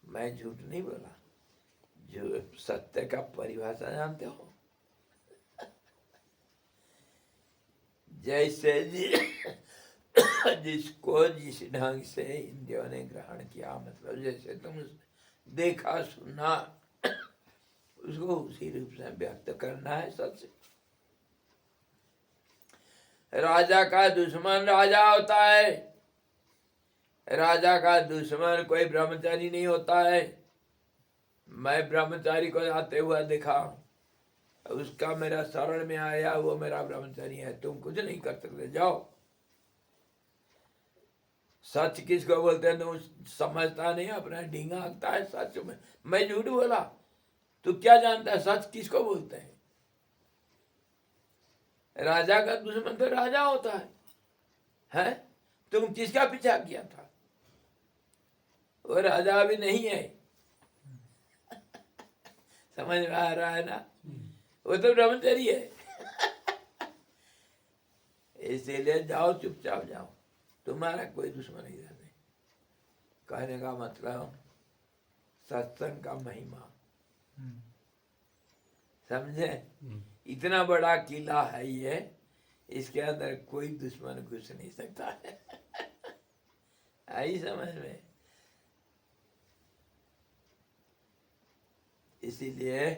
मैं झूठ नहीं बोला, जो सत्य का परिभाषा जानते हो? जैसे जिसको जिस ढंग से इंद्रियों ने ग्रहण किया, मतलब जैसे तुम देखा सुना, उसको उसी रूप से व्यक्त करना है सच। राजा का दुश्मन राजा होता है, राजा का दुश्मन कोई ब्रह्मचारी नहीं होता है। मैं ब्रह्मचारी को आते हुआ देखा, उसका मेरा शरण में आया, वो मेरा ब्रह्मचारी है, तुम कुछ नहीं कर सकते, जाओ। सच किसको बोलते हैं? तुम समझता नहीं, अपना ढींगा हकता है सच में। मैं झूठ बोला, तू क्या जानता है सच किसको बोलते हैं? राजा का दुश्मन तो राजा होता है? तुम किसका पीछा किया था? वो राजा अभी नहीं है। समझ में आ रहा है ना? वो तो ब्रह्मचारी है। इसीलिए जाओ, चुपचाप जाओ, तुम्हारा कोई दुश्मन इधर नहीं। कहने का मतलब सत्संग का महिमा, समझे? इतना बड़ा किला है ये, इसके अंदर कोई दुश्मन घुस नहीं सकता है। आई समझ में? इसीलिए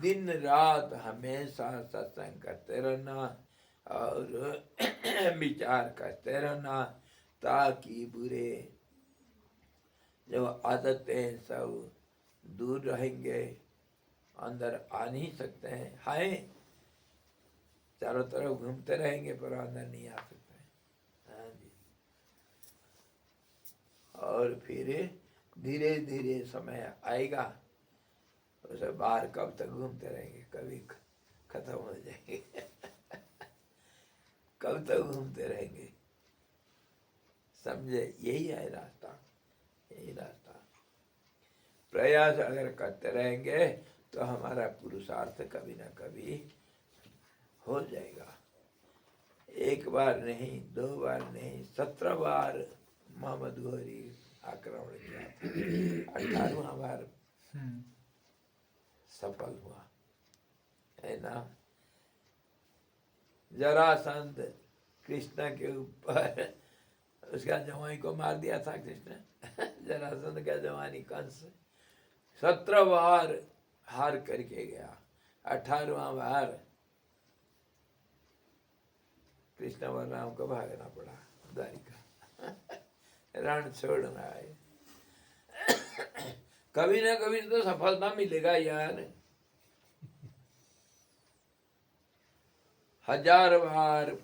दिन रात हमेशा सत्संग करते रहना और विचार करते रहना, ताकि बुरे जो आदतें सब दूर रहेंगे, अंदर आ नहीं सकते हैं। हाय चारों तरफ घूमते रहेंगे पर अंदर नहीं आ सकते हैं। हाँ जी। और फिर धीरे धीरे समय आएगा, उसे बाहर कब तक घूमते रहेंगे, कभी खत्म हो जाएंगे। कब तक घूमते रहेंगे, समझे? यही है रास्ता, यही रास्ता। प्रयास अगर करते रहेंगे तो हमारा पुरुषार्थ कभी ना कभी हो जाएगा। एक बार नहीं, 2 बार नहीं, 17 बार मोहम्मद घोरी आक्रमण किया था, 18वां बार सफल हुआ है ना। जरासंध कृष्ण के ऊपर उसका जवाई को मार दिया था कृष्ण। जरासंध का जवानी कंस 17 बार हार करके गया, 18वां बार कृष्ण बलराम को भागना पड़ा द्वारिका। रण छोड़ना है। कभी ना कभी तो सफलता मिलेगा यार। 1000 बार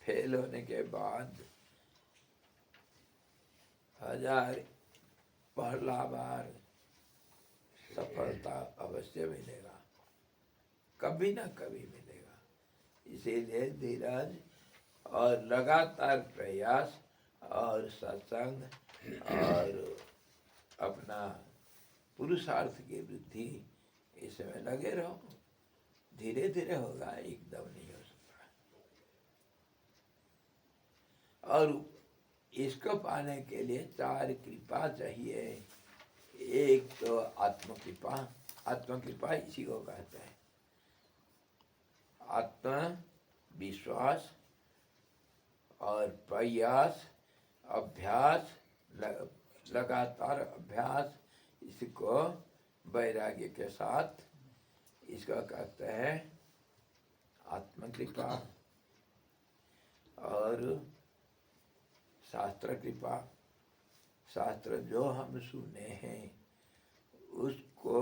फेल होने के बाद 1000 पहला बार सफलता अवश्य मिलेगा, कभी ना कभी मिलेगा। इसीलिए धीरज और लगातार प्रयास और सत्संग और अपना पुरुषार्थ की वृद्धि इसमें लगे रहो। धीरे धीरे होगा, एकदम नहीं हो सकता। और इसको पाने के लिए 4 कृपा चाहिए। एक तो आत्मकृपा। आत्मकृपा इसी को कहते हैं। आत्म विश्वास और प्रयास, अभ्यास, लगातार अभ्यास, इसको वैराग्य के साथ इसका कहते हैं आत्मकृपा। और शास्त्र कृपा। शास्त्र जो हम सुने हैं उसको,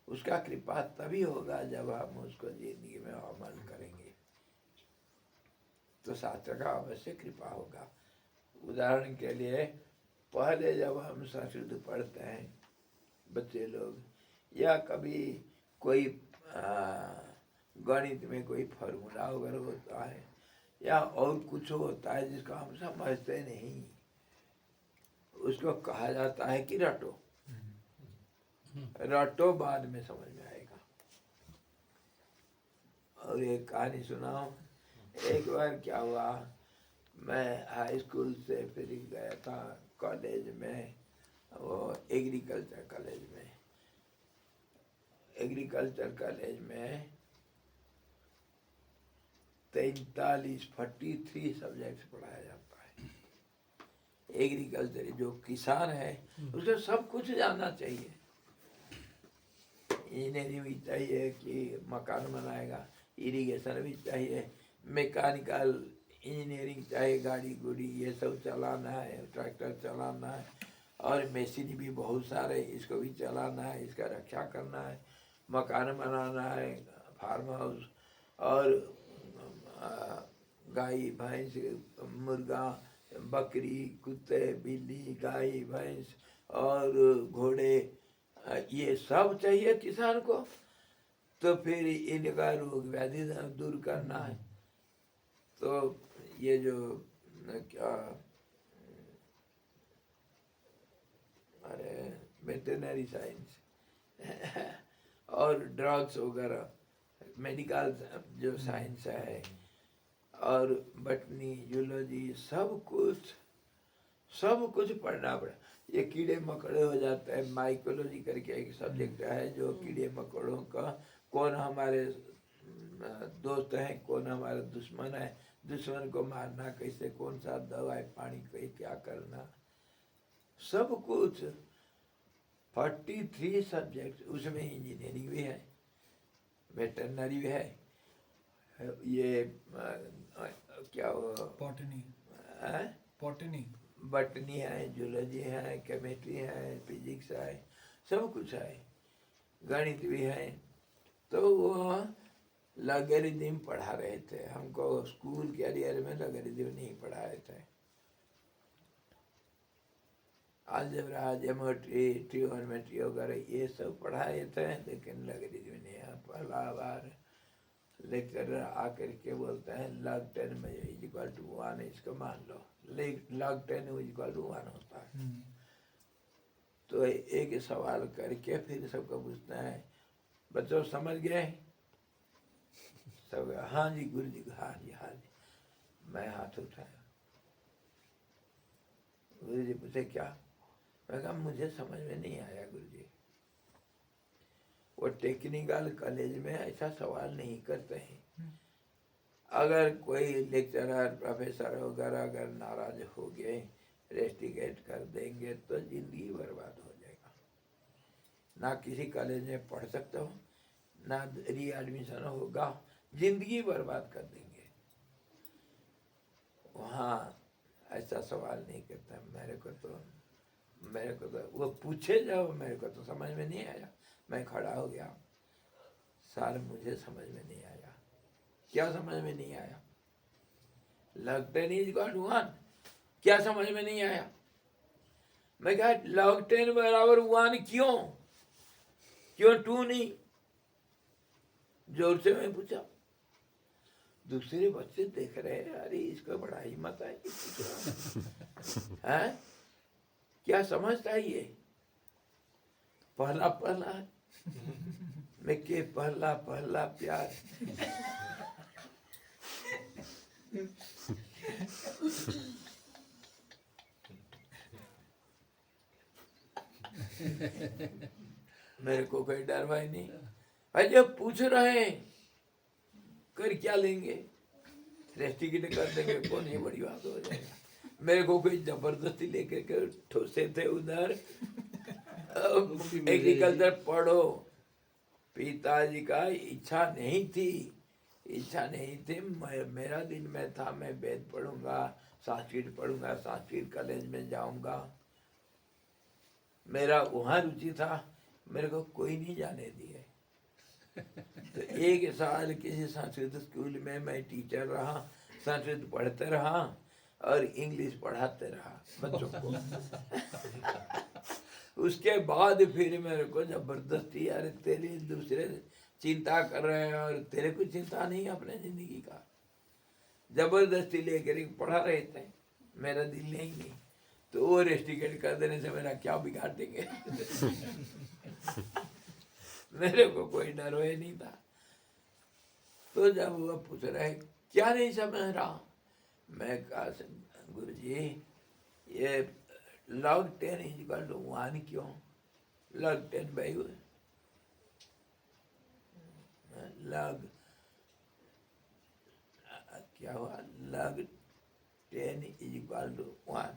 उसका कृपा तभी होगा जब हम उसको जिंदगी में अमल करेंगे, तो शास्त्र का अवश्य कृपा होगा। उदाहरण के लिए पहले जब हम संस्कृत पढ़ते हैं बच्चे लोग, या कभी कोई गणित में कोई फार्मूला वगैरह होता है या और कुछ होता है जिसको हम समझते नहीं, उसको कहा जाता है कि रटो। रटो, बाद में समझ में आएगा। और एक कहानी सुनाओ। एक बार क्या हुआ, मैं हाई स्कूल से फिर गया था कॉलेज में, वो एग्रीकल्चर कॉलेज में। एग्रीकल्चर कॉलेज में 43 सब्जेक्ट पढ़ाया जाता है। एग्रीकल्चर जो किसान है उसको सब कुछ जानना चाहिए। इंजीनियरिंग भी चाहिए कि मकान बनाएगा, इरिगेशन भी चाहिए, मैकेनिकल इंजीनियरिंग चाहिए, गाड़ी गुड़ी ये सब चलाना है, ट्रैक्टर चलाना है, और मशीन भी बहुत सारे, इसको भी चलाना है, इसका रक्षा करना है, मकान बनाना है, फार्म हाउस, और गाय भैंस, मुर्गा, बकरी, कुत्ते, बिल्ली, गाय भैंस और घोड़े, ये सब चाहिए किसान को। तो फिर इनका रोग व्याधि दूर करना है। तो ये जो क्या, अरे वेटरनरी साइंस और ड्रग्स वगैरह, मेडिकल जो साइंस है, और बटनी, जूलॉजी, सब कुछ पढ़ना पड़ा। ये कीड़े मकोड़े हो जाते हैं, माइकोलॉजी करके एक सब्जेक्ट है जो कीड़े मकोड़ों का, कौन हमारे दोस्त हैं, कौन हमारा दुश्मन है, दुश्मन को मारना कैसे, कौन सा दवाई पानी कहीं क्या करना, सब कुछ। 43 सब्जेक्ट, उसमें इंजीनियरिंग भी है, वेटरनरी भी है, ये क्या हो, बॉटनी, बटनी है, जूलॉजी है, केमिस्ट्री है, फिजिक्स है, सब कुछ है, गणित भी है। तो वो लॉगरिथम पढ़ा रहे थे हमको। स्कूल कैरियर में लॉगरिथम नहीं पढ़ाए थे। अलजेब्रा, ज्योमेट्री, ट्रिगोनोमेट्री वगैरह ये सब पढ़ाए थे, लेकिन लॉगरिथम नहीं। पहला बार लेक्चरर आकर के बोलते हैं log 10 में इक्वल टू 1, इसको मान लो, log 10 इक्वल टू 1 होता है। तो एक सवाल करके फिर सबको पूछते हैं, बच्चों समझ गए? सब हाँ जी गुरु जी, हाँ जी हाँ जी। मैं हाथ उठाया। गुरु जी पूछे क्या? मैं कहा मुझे समझ में नहीं आया गुरु जी। वो टेक्निकल कॉलेज में ऐसा सवाल नहीं करते हैं। अगर कोई लेक्चरर, प्रोफेसर वगैरह अगर नाराज हो गए, रेस्टिकेट कर देंगे तो जिंदगी बर्बाद हो जाएगा। ना किसी कॉलेज में पढ़ सकते हो, ना री एडमिशन होगा, जिंदगी बर्बाद कर देंगे। वहाँ ऐसा सवाल नहीं करता। मेरे को तो वो पूछे जाओ, मेरे को तो समझ में नहीं आया। मैं खड़ा हो गया, सर मुझे समझ में नहीं आया। क्या समझ में नहीं आया? log 10 is equal to 1, क्या समझ में नहीं आया? मैं कहा log 10 बराबर 1 क्यों 2 नहीं? जोर से मैं पूछा। दूसरे बच्चे देख रहे हैं, अरे इसको बड़ा हिम्मत है, हैं? क्या समझता है ये? पहला मैं के पहला प्यार। मेरे को कोई डर भाई नहीं। भाई जब पूछ रहे हैं कर क्या लेंगे, रेस्टिकेट कर देंगे, कौन ये बड़ी बात हो जाएगा। मेरे को कोई जबरदस्ती लेके के ठोसे थे उधर। एग्रीकल्चर पढ़ो, पिताजी का इच्छा नहीं थी। मेरा दिन में था मैं वेद पढ़ूंगा, संस्कृत पढ़ूंगा, संस्कृत कॉलेज में जाऊंगा, मेरा वहाँ रुचि था। मेरे को कोई नहीं जाने दिए। तो 1 साल किसी संस्कृत स्कूल में मैं टीचर रहा, संस्कृत पढ़ते रहा और इंग्लिश पढ़ाते रहा बच्चों को। उसके बाद फिर मेरे को जबरदस्ती, अरे तेरी दूसरे चिंता कर रहे हैं और तेरे को चिंता नहीं अपने जिंदगी का, जबरदस्ती लेकर पढ़ा रहे थे, मेरा दिल नहीं। तो वो रेस्टिकेट कर देने से मेरा क्या बिगाड़ देंगे। मेरे को कोई डर हुए नहीं था। तो जब वो पूछ रहे क्या नहीं समझ रहा, मैं कहा गुरुजी ये log 10 is equal to 1 क्यों? log 10 by log क्या हुआ? log 10 is equal to 1।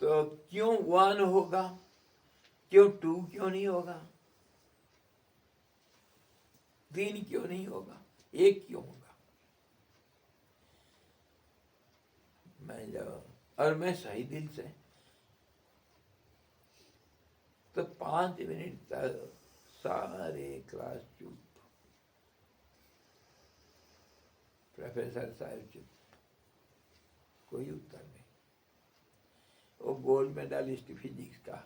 तो क्यों 1 होगा, क्यों 2 क्यों नहीं होगा, 3 क्यों नहीं होगा, 1 क्यों होगा? और मैं सही दिल से तो 5 मिनट तक सारे क्लास चुप, प्रोफेसर साहब चुप, कोई उत्तर नहीं। वो गोल्ड मेडलिस्ट फिजिक्स का,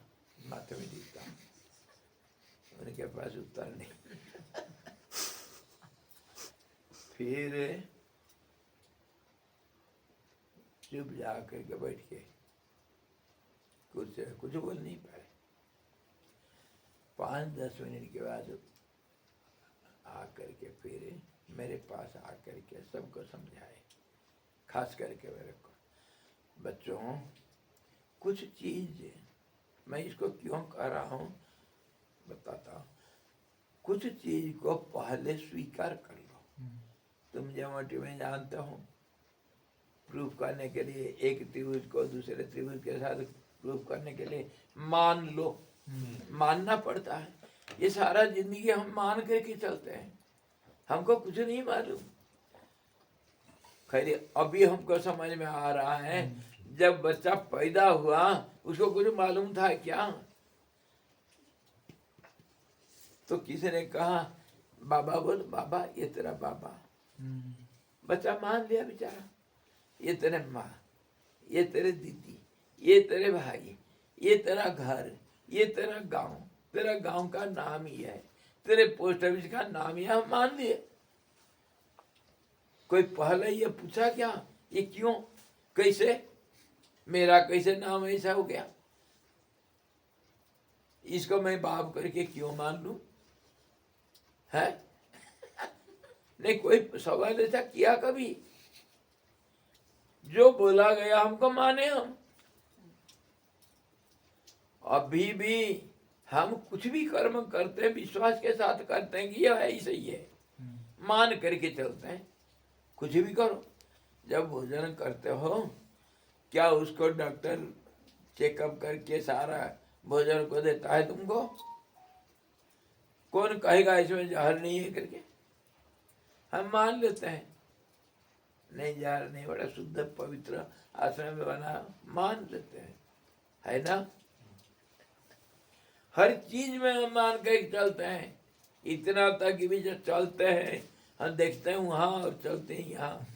मैथमेटिक्स का, उनके पास उत्तर नहीं। फिर चुप जा करके बैठ के कुछ बोल नहीं पाए। 5-10 मिनट के बाद आकर के फिर मेरे पास आकर के सबको समझाए, खास करके मेरे को, बच्चों कुछ चीज, मैं इसको क्यों कह रहा हूँ बताता हूँ। कुछ चीज को पहले स्वीकार कर लो। तुम ज्योमेट्री में जानते हो, प्रूफ करने के लिए एक त्रिभुज को दूसरे त्रिभुज के साथ प्रूफ करने के लिए मान लो, मानना पड़ता है। ये सारा जिंदगी हम मान करके चलते हैं, हमको कुछ नहीं मालूम। खैर अभी हमको समझ में आ रहा है, जब बच्चा पैदा हुआ उसको कुछ मालूम था क्या? तो किसी ने कहा बाबा बोल, बाबा ये तेरा बाबा। बच्चा मान लिया बेचारा, ये तेरे माँ, ये तेरे दीदी, ये तेरे भाई, ये तेरा घर, ये तेरा गांव का नाम ही है, तेरे पोस्ट ऑफिस का नाम ही है। हम मान लिए। कोई पहले ये पूछा क्या ये क्यों, कैसे, मेरा कैसे नाम ऐसा हो गया, इसको मैं बाप करके क्यों मान लूं? है नहीं, कोई सवाल ऐसा किया कभी? जो बोला गया हमको माने हम। अभी भी हम कुछ भी कर्म करते हैं विश्वास के साथ करते हैं कि यह ऐसा ही है, मान करके चलते हैं। कुछ भी करो, जब भोजन करते हो क्या उसको डॉक्टर चेकअप करके सारा भोजन को देता है तुमको? कौन कहेगा इसमें जहर नहीं है करके? हम मान लेते हैं, नहीं जा रहे, नहीं बड़ा शुद्ध पवित्र आश्रम में बना, मान लेते हैं, है ना। हर चीज में हम मान के चलते हैं, इतना तक कि भी जो चलते हैं हम देखते हैं वहां और चलते हैं यहाँ।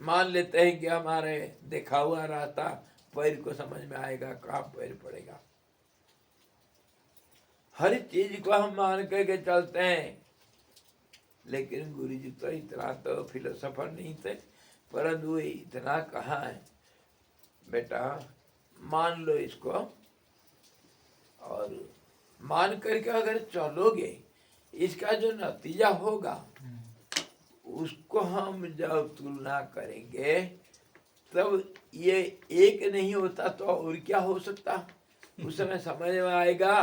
मान लेते हैं कि हमारे देखा हुआ रास्ता पैर को समझ में आएगा, कहाँ पैर पड़ेगा। हर चीज को हम मान के चलते हैं, लेकिन गुरु जी तो इतना तो फिलोसफर नहीं थे, परंतु वे इतना कहा है, बेटा मान लो इसको, और मान करके अगर चलोगे इसका जो नतीजा होगा उसको हम जब तुलना करेंगे तब ये एक नहीं होता तो और क्या हो सकता। उस समय समझ में आएगा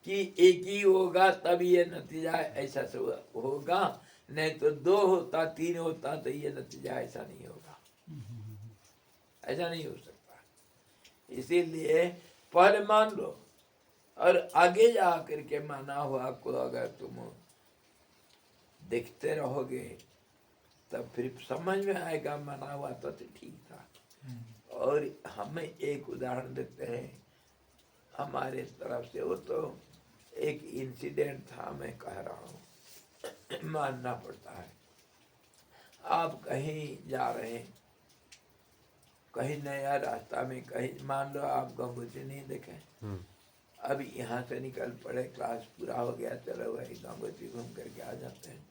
कि एक ही होगा तब ये नतीजा ऐसा से होगा, नहीं तो 2 होता 3 होता तो ये नतीजा ऐसा नहीं होगा, ऐसा नहीं हो सकता। इसीलिए पहले मान लो और आगे जा करके माना हुआ को अगर तुम देखते रहोगे तब फिर समझ में आएगा माना हुआ तो ठीक था। और हमें एक उदाहरण देते हैं हमारे तरफ से, वो तो एक इंसिडेंट था, मैं कह रहा हूँ, मानना पड़ता है। आप कहीं जा रहे हैं, कहीं नया रास्ता में, कहीं मान लो आप गंगोत्री नहीं देखे, अब यहाँ से निकल पड़े, क्लास पूरा हो गया, चलो भाई गंगोत्री घूम करके आ जाते हैं।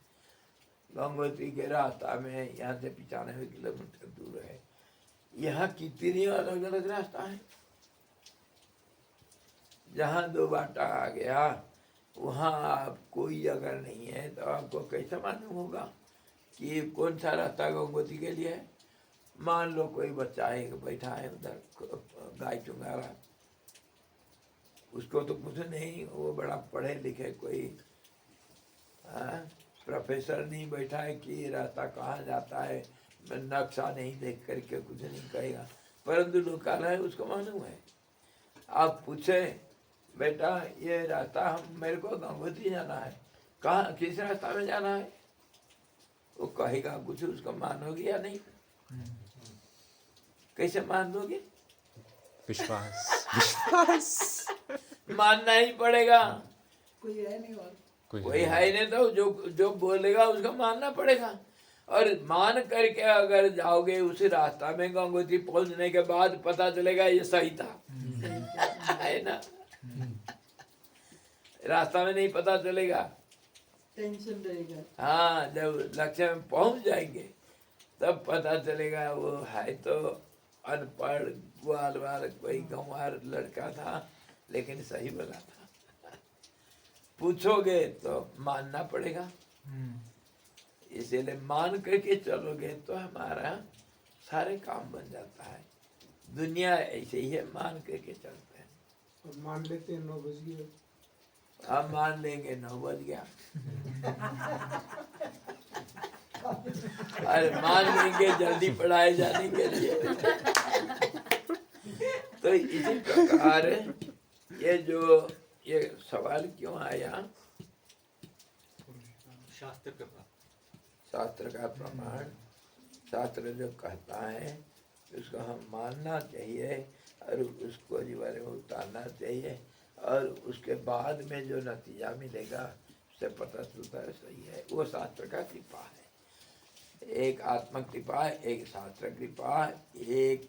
गंगोत्री के रास्ता में यहाँ से 95 किलोमीटर दूर है, यहाँ कितनी अलग अलग रास्ता है। जहाँ 2 बाटा आ गया वहाँ आप कोई अगर नहीं है तो आपको कैसे मालूम होगा कि कौन सा रास्ता गंगोत्री के लिए है। मान लो कोई बच्चा है बैठा है उधर गाय चुंगा रहा, उसको तो कुछ नहीं, वो बड़ा पढ़े लिखे कोई प्रोफेसर नहीं बैठा है कि रास्ता कहाँ जाता है, नक्शा नहीं देख करके कुछ नहीं कहेगा, परंतु लोकल है उसको मालूम है। आप पूछे बेटा ये रास्ता हम मेरे को गंगोत्री जाना है, कहाँ किस रास्ता में जाना है, वो कहेगा कुछ, उसको मानोगे या नहीं? कैसे मान लोगे? विश्वास मानना ही पड़ेगा, कोई है नहीं और कोई है नहीं तो जो बोलेगा उसका मानना पड़ेगा। और मान करके अगर जाओगे उस रास्ता में, गंगोत्री पहुंचने के बाद पता चलेगा ये सही था, है ना। रास्ता में नहीं पता चलेगा, टेंशन रहेगा। हाँ जब लक्ष्य में पहुंच जाएंगे तब पता चलेगा वो है तो अनपढ़ ग्वालवार कोई गंवार लड़का था, लेकिन सही बोला था। पूछोगे तो मानना पड़ेगा, इसीलिए मान करके चलोगे तो हमारा सारे काम बन जाता है। दुनिया ऐसे ही है, मान करके चलते हैं। और मान लेते हैं 9 बज गए, हम मान लेंगे 9 बज गया, अरे मान लेंगे जल्दी पढ़ाए जाने के लिए। तो इसी प्रकार ये सवाल क्यों आया, शास्त्र के पास शास्त्र का प्रमाण, शास्त्र जो कहता है उसको हम मानना चाहिए और उसको जीवन में उतारना चाहिए, और उसके बाद में जो नतीजा मिलेगा उससे पता चलता है सही है। वो शास्त्र का कृपा है, एक आत्म कृपा, एक शास्त्र कृपा, एक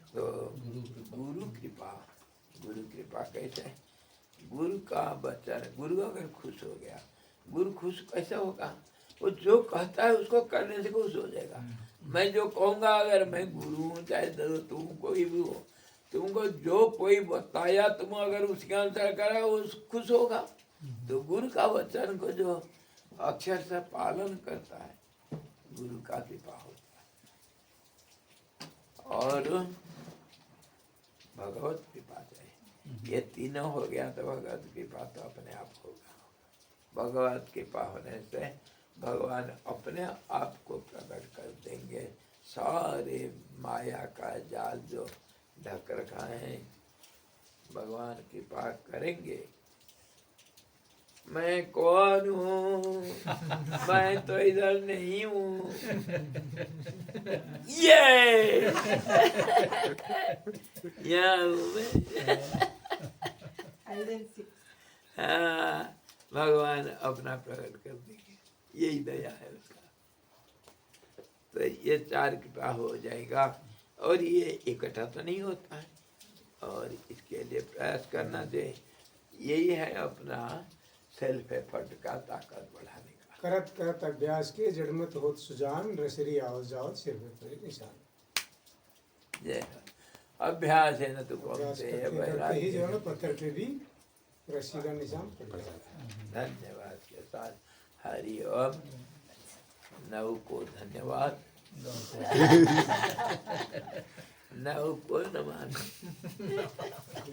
तो गुरु कृपा। गुरु कृपा कैसे? गुरु का वचन, गुरु अगर खुश हो गया, गुरु खुश कैसे होगा? वो जो कहता है उसको करने से खुश हो जाएगा। मैं जो कहूँगा, अगर मैं गुरु हूँ चाहे तुम कोई भी हो, तुमको जो कोई बताया तुम अगर उसके अनुसार करा वो खुश होगा। तो गुरु का वचन को जो अक्षर से पालन करता है, गुरु का कृपा होता है। और भगवत कृपा चाहिए, ये तीनों हो गया तो भगवत कृपा तो अपने आप होगा। भगवत कृपा होने से भगवान अपने आप को प्रकट कर देंगे। सारे माया का जाल जो ढक रखा है, भगवान कृपा करेंगे मैं कौन हूँ, मैं तो इधर नहीं हूँ। ये यहाँ हूँ मैं। आइडेंटिटी हाँ, भगवान अपना प्रकट कर देंगे, यही दया है उसका। तो ये चार कृपा हो जाएगा, और ये इकट्ठा तो नहीं होता है, और इसके लिए प्रयास करना चाहिए। यही है अपना सेल्फ एफर्ट का ताकत बढ़ाने का। करत करत अभ्यास के जड़मत होत सुजान, रसरी आवत जावत सिर पे पड़े निशान। जय हो। अभ्यास है न तो अभ्यास कौन करते करते ही जो है ना पत्थर पे भी रस्सी का निशान पड़ जाता है। धन्यवाद के साथ हरि ओम। नव को धन्यवाद, नव को नमन।